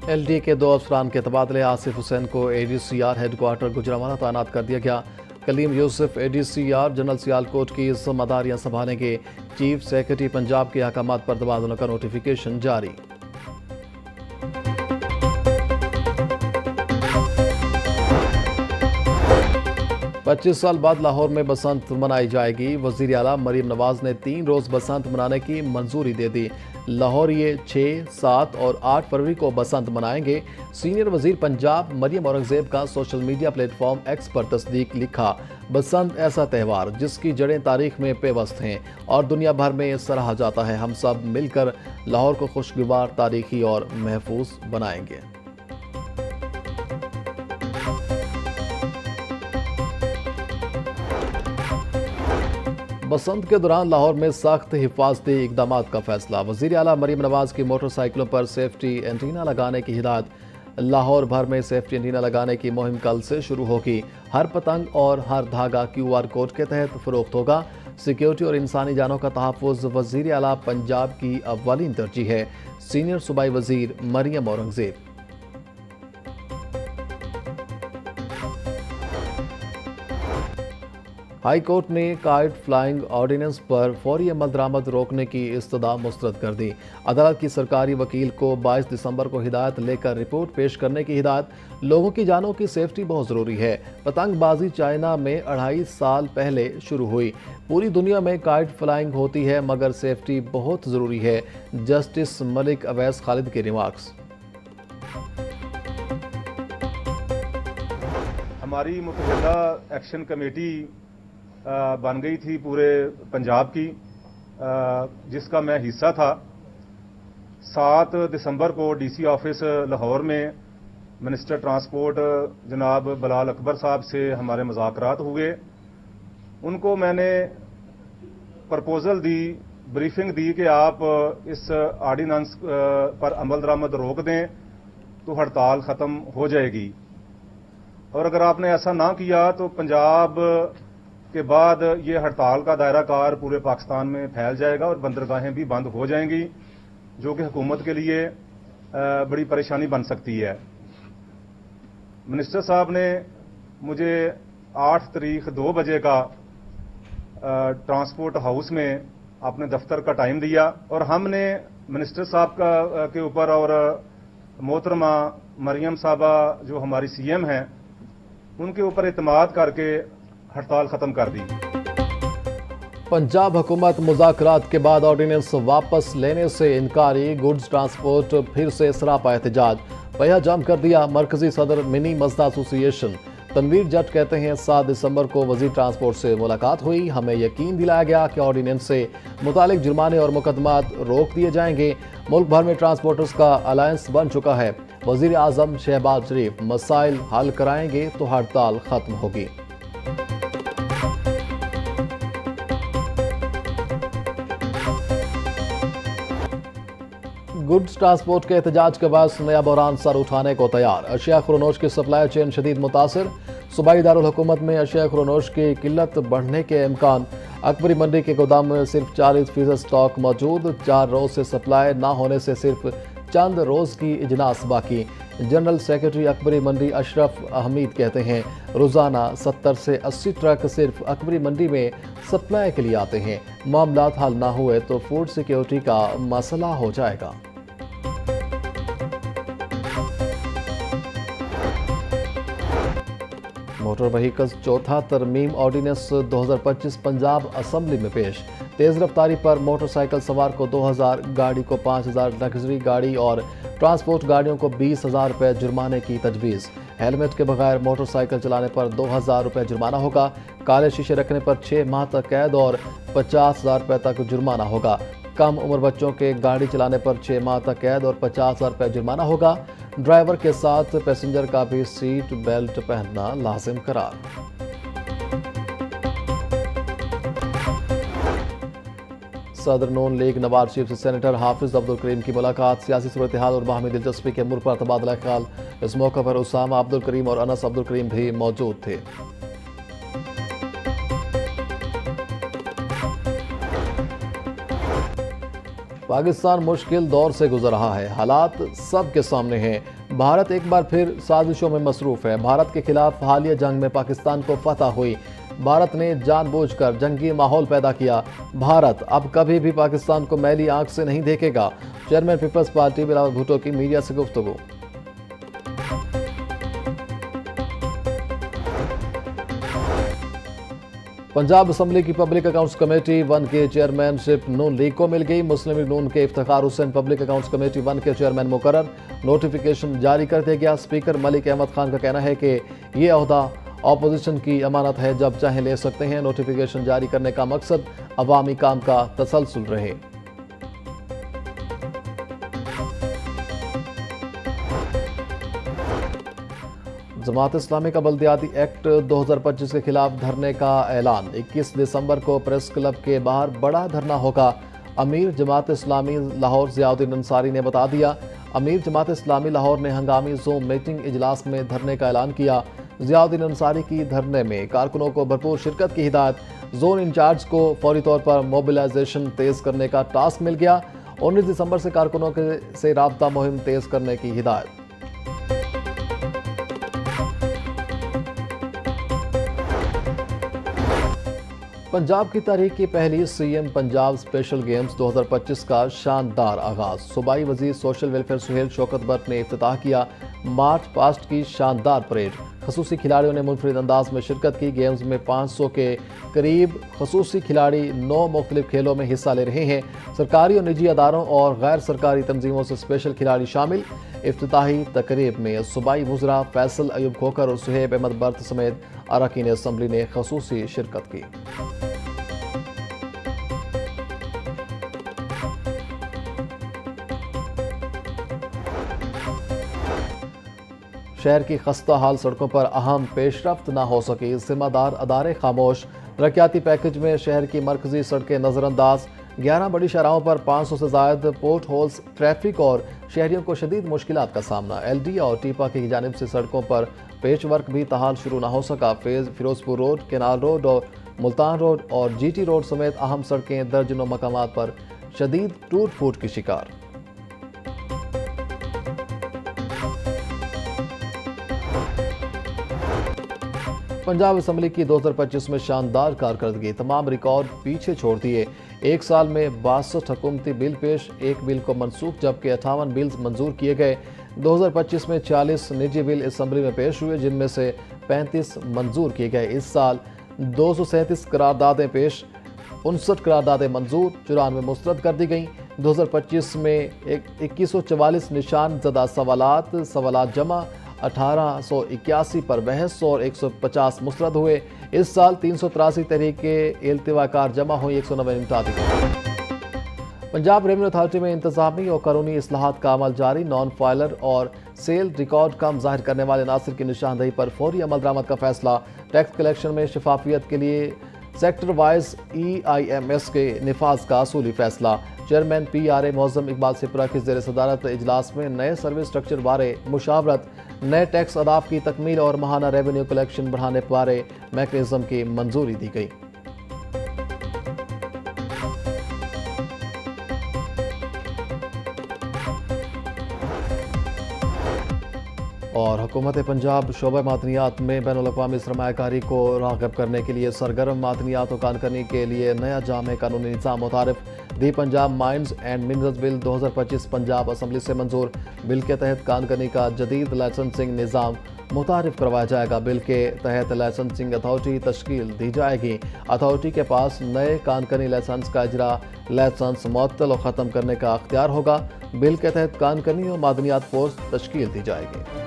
LD के 2 अफसरान के तबादले। आसिफ हुसैन को ADCR हेडक्वार्टर गुजरांवाला तैनात कर दिया गया। कलीम यूसुफ ADCR जनरल सियालकोट की जिम्मेदारियां संभालेंगे। चीफ सेक्रेटरी पंजाब के अहकामात पर तबादलों का नोटिफिकेशन जारी। पच्चीस साल बाद लाहौर में बसंत मनाई जाएगी। वजीर आला मरीम नवाज ने 3 रोज बसंत मनाने की मंजूरी दे दी। लाहौरिये 6, 7 और 8 फरवरी को बसंत मनाएंगे। सीनियर वजीर पंजाब मरियम औरंगजेब का सोशल मीडिया प्लेटफॉर्म एक्स पर तस्दीक। लिखा, बसंत ऐसा त्यौहार जिसकी जड़ें तारीख में पेवस्त हैं और दुनिया भर में सराहा जाता है। हम सब मिलकर लाहौर को खुशगवार, तारीखी और महफूज बनाएंगे। बसंत के दौरान लाहौर में सख्त हिफाजती इकदाम का फैसला। वजीर आला मरीम नवाज की मोटरसाइकिलों पर सेफ्टी एंटीना लगाने की हिदायत। लाहौर भर में सेफ्टी एंटीना लगाने की मुहिम कल से शुरू होगी। हर पतंग और हर धागा QR कोड के तहत फरोख्त होगा। सिक्योरिटी और इंसानी जानों का तहफ़्फ़ुज़ वजीर आला पंजाब की अव्वलीन तरजीह है। सीनियर सूबाई वजीर मरियम औरंगजेब। हाई कोर्ट ने काइट फ्लाइंग ऑर्डिनेंस पर फौरी अमल दरामद रोकने की इस्तदा मुस्तरद कर दी। अदालत की सरकारी वकील को 22 दिसंबर को हिदायत लेकर रिपोर्ट पेश करने की हिदायत। लोगों की जानों की सेफ्टी बहुत ज़रूरी है। पतंगबाजी चाइना में 2.5 साल पहले शुरू हुई। पूरी दुनिया में काइट फ्लाइंग होती है मगर सेफ्टी बहुत ज़रूरी है। जस्टिस मलिक अवैस खालिद के रिमार्क्स। हमारी मुतहदा एक्शन कमेटी बन गई थी पूरे पंजाब की, जिसका मैं हिस्सा था। 7 दिसंबर को DC ऑफिस लाहौर में मिनिस्टर ट्रांसपोर्ट जनाब बिलाल अकबर साहब से हमारे मुज़ाकरात हुए। उनको मैंने प्रपोजल दी, ब्रीफिंग दी कि आप इस ऑर्डिनेंस पर अमल दरामद रोक दें तो हड़ताल ख़त्म हो जाएगी, और अगर आपने ऐसा ना किया तो पंजाब के बाद ये हड़ताल का दायरा कार पूरे पाकिस्तान में फैल जाएगा और बंदरगाहें भी बंद हो जाएंगी, जो कि हुकूमत के लिए बड़ी परेशानी बन सकती है। मिनिस्टर साहब ने मुझे 8 तारीख 2 बजे का ट्रांसपोर्ट हाउस में अपने दफ्तर का टाइम दिया, और हमने मिनिस्टर साहब के ऊपर और मोहतरमा मरियम साहबा जो हमारी CM हैं उनके ऊपर इत्मीनान करके हड़ताल खत्म कर दी। पंजाब हुकूमत मुज़ाकरात के बाद ऑर्डिनेंस वापस लेने से इनकारी। गुड्स ट्रांसपोर्ट फिर से सरापा एहतजाज। पहिया जाम कर दिया मरकजी सदर मिनी मजदा एसोसिएशन। तनवीर जट कहते हैं 7 दिसंबर को वजीर ट्रांसपोर्ट से मुलाकात हुई। हमें यकीन दिलाया गया कि ऑर्डिनेंस से मुतालिक जुर्माने और मुकदमात रोक दिए जाएंगे। मुल्क भर में ट्रांसपोर्टर्स का अलायंस बन चुका है। वजीर आजम शहबाज शरीफ मसाइल हल कराएंगे तो हड़ताल खत्म होगी। गुड्स ट्रांसपोर्ट के एहतजाज के बाद नया बहरान सर उठाने को तैयार। अशिया खुरनोश की सप्लाई चेन शदीद मुतासर। सूबाई दारुल हुकूमत में अशिया खुरनोश की किल्लत बढ़ने के इम्कान। अकबरी मंडी के गोदाम में सिर्फ 40% स्टॉक मौजूद। 4 रोज से सप्लाई ना होने से सिर्फ चंद रोज की इजलास बाकी। जनरल सेक्रेटरी अकबरी मंडी अशरफ अहमद कहते हैं रोजाना 70 से 80 ट्रक सिर्फ अकबरी मंडी में सप्लाई के लिए आते हैं। मामलात हल ना हुए तो फूड सिक्योरिटी का मसला हो जाएगा। मोटर व्हीकल्स चौथा तरमीम ऑर्डिनेंस 2025 पंजाब असम्बली में पेश। तेज रफ्तारी पर मोटरसाइकिल सवार को 2000, गाड़ी को 5000, लग्जरी गाड़ी और ट्रांसपोर्ट गाड़ियों को 20,000 रुपये जुर्माने की तजवीज़। हेलमेट के बगैर मोटरसाइकिल चलाने पर 2000 रुपये जुर्माना होगा। काले शीशे रखने पर 6 माह तक कैद और 50,000 रुपये तक जुर्माना होगा। कम उम्र बच्चों के गाड़ी चलाने पर 6 माह तक कैद और 50,000 रुपये जुर्माना होगा। ड्राइवर के साथ पैसेंजर का भी सीट बेल्ट पहनना लाजिम करार। सदर नून लीग नवाज शरीफ से सेनेटर हाफिज अब्दुल करीम की मुलाकात। सियासी सूरत हाल और बाहमी दिलचस्पी के अमूर पर तबादला ख्याल। इस मौके पर उसामा अब्दुल करीम और अनस अब्दुल करीम भी मौजूद थे। पाकिस्तान मुश्किल दौर से गुजर रहा है। हालात सबके सामने हैं। भारत एक बार फिर साजिशों में मसरूफ है। भारत के खिलाफ हालिया जंग में पाकिस्तान को फतह हुई। भारत ने जानबूझकर जंगी माहौल पैदा किया। भारत अब कभी भी पाकिस्तान को मैली आंख से नहीं देखेगा। चेयरमैन पीपल्स पार्टी बिलावल भुट्टो की मीडिया से गुफ्तगू। पंजाब असम्बली की पब्लिक अकाउंट्स कमेटी 1 के चेयरमैनशिप नून लीग को मिल गई। मुस्लिम लीग नून के Iftikhar Hussain public accounts committee 1 के चेयरमैन मुकर्रर। नोटिफिकेशन जारी कर दिया गया। स्पीकर मलिक अहमद खान का कहना है कि ये ओहदा ऑपोजिशन की अमानत है, जब चाहे ले सकते हैं। नोटिफिकेशन जारी करने का मकसद अवामी काम का तसलसल रहे। जमात इस्लामी का बल्दियाती एक्ट 2025 के खिलाफ धरने का ऐलान। 21 दिसंबर को प्रेस क्लब के बाहर बड़ा धरना होगा। अमीर जमात इस्लामी लाहौर ज़ियाउद्दीन अंसारी ने बता दिया। अमीर जमात इस्लामी लाहौर ने हंगामी ज़ूम मीटिंग इजलास में धरने का ऐलान किया। ज़ियाउद्दीन अंसारी की धरने में कारकुनों को भरपूर शिरकत की हिदायत। जोन इंचार्ज को फौरी तौर पर मोबिलाइजेशन तेज करने का टास्क मिल गया। 19 दिसंबर से कारकुनों से राब्ता मुहिम तेज करने की हिदायत। पंजाब की तारीख की पहली सीएम पंजाब स्पेशल गेम्स 2025 का शानदार आगाज। सूबाई वजीर सोशल वेलफेयर सुहेल शौकत बट ने इफ्तिताह किया। मार्च पास्ट की शानदार परेड। खसूसी खिलाड़ियों ने मुनफरिद अंदाज में शिरकत की। गेम्स में 500 के करीब खसूसी खिलाड़ी 9 मुख्तलिफ खेलों में हिस्सा ले रहे हैं। सरकारी और निजी अदारों और गैर सरकारी तंजीमों से स्पेशल खिलाड़ी शामिल। इफ्तिताही तकरीब में सूबाई वज़रा फैसल अयूब खोकर और सुहेब अहमद बर्त समेत अरकान असम्बली ने खसूसी शिरकत की। शहर की खस्ता हाल सड़कों पर अहम पेशरफ्त न हो सकी। जिम्मेदार अदारे खामोश। तरक्याती पैकेज में शहर की मरकजी सड़कें नज़रअंदाज। 11 बड़ी शाहराहों पर 500 से ज़ायद पोर्ट होल्स। ट्रैफिक और शहरियों को शदीद मुश्किलात का सामना। LD और टीपा की जानिब से सड़कों पर पेच वर्क भी तहाल शुरू न हो सका। फिरोजपुर रोड, केनाल रोड और मुल्तान रोड और GT रोड समेत अहम सड़कें दर्जनों मकामात पर शदीद टूट फूट की शिकार। पंजाब असम्बली की 2025 में शानदार कारकर्दगी। तमाम रिकॉर्ड पीछे छोड़ दिए। एक साल में 62 हुकूमती बिल पेश, एक बिल को मनसूख, जबकि 58 बिल्स मंजूर किए गए। 2025 में 40 निजी बिल असम्बली में पेश हुए, जिनमें से 35 मंजूर किए गए। इस साल 237 करारदादें पेश, 59 करारदादें मंजूर, 94 मुस्तरद कर दी गई। 2025 में 2144 निशान ज़दा सवालात जमा, 1881 पर बहस और 150 मुस्तरद हुए। इस साल 383 तहरीके इल्तिवाकार जमा हुई, 190 निपटा दी गई। पंजाब रेवेन्यू अथॉरिटी में इंतजामी और कानूनी इस्लाहात का अमल जारी। नॉन फाइलर और सेल रिकॉर्ड कम जाहिर करने वाले नासिर की निशानदही पर फौरी अमल दरामद का फैसला। टैक्स कलेक्शन में शफाफियत के लिए सेक्टर वाइज EIMS के निफाज का असूली फैसला। चेयरमैन PRA मोअज़्ज़म इकबाल सिपरा की ज़ेर सदारत इजलास में नए सर्विस स्ट्रक्चर बारे मुशावरत, नए टैक्स अदाफ की तकमील और माहाना रेवेन्यू कलेक्शन बढ़ाने बारे मैकेनिज्म की मंजूरी दी गई। और हुकूमत पंजाब शोबा मादनियात में बैनुल-अक़वामी सरमायाकारी को राग़िब करने के लिए सरगर्म मादनियात को कान करने के लिए नया जामे कानूनी निज़ाम मुतारिफ। The Punjab mines and minerals bill 2025 Punjab assembly से मंजूर। बिल के तहत कान करने का जदीद लाइसेंसिंग निज़ाम मुतारिफ करवाया जाएगा। बिल के तहत लाइसेंसिंग अथॉरिटी तश्कील दी जाएगी। अथॉरिटी के पास नए कान करनी लाइसेंस का इजरा, लाइसेंस मुअत्तल और ख़त्म करने का अख्तियार होगा। बिल के तहत कान करनी और मादनियात फोर्स तश्कील दी जाएगी।